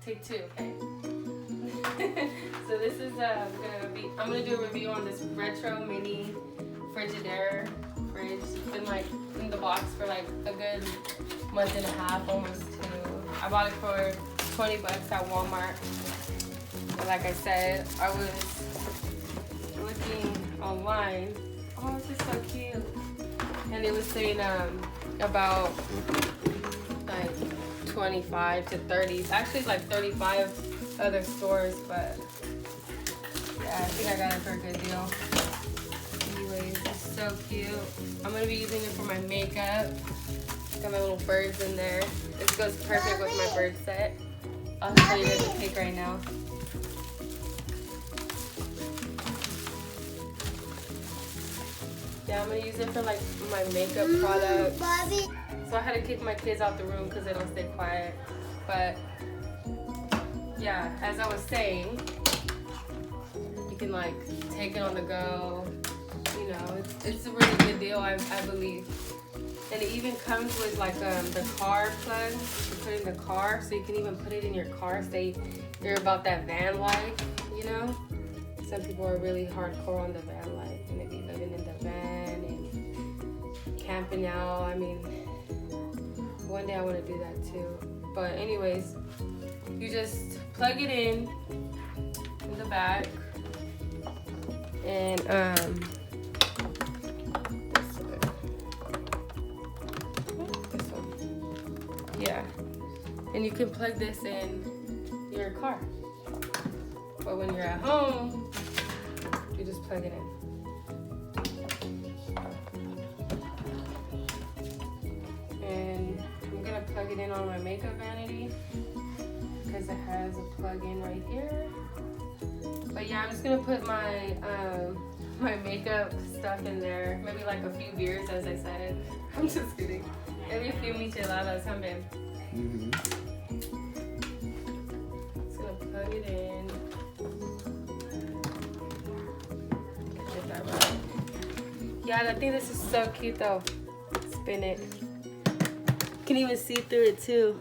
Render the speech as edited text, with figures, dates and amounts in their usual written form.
Take two, okay. So this is I'm gonna do a review on this retro mini Frigidaire fridge. It's been like in the box for like a good month and a half, almost two. I bought it for 20 bucks at Walmart. But like I said, I was looking online. Oh, this is so cute. And it was saying about like 25 to 30. Actually, it's like 35 other stores, but yeah, I think I got it for a good deal. Anyways, it's so cute. I'm gonna be using it for my makeup. Got my little birds in there. This goes perfect with my bird set. I'll show you guys a pic right now. Yeah, I'm gonna use it for like my makeup products. So I had to kick my kids out the room because they don't stay quiet. But yeah, as I was saying, you can like take it on the go. You know, it's a really good deal, I believe. And it even comes with like the car plug to put in the car, so you can even put it in your car. Say you're about that van life, you know. Some people are really hardcore on the van life, and they be living in the van and camping out. I mean, one day I want to do that too. But anyways, you just plug it in the back, and yeah, and you can plug this in your car. But when you're at home, you just plug it in. And I'm gonna plug it in on my makeup vanity because it has a plug-in right here. But yeah, I'm just gonna put my my makeup stuff in there. Maybe like a few beers, as I said. I'm just kidding. Maybe a few micheladas, huh, babe? Just gonna plug it in. Get that right. Yeah, I think this is so cute though. Spin it. You can even see through it too.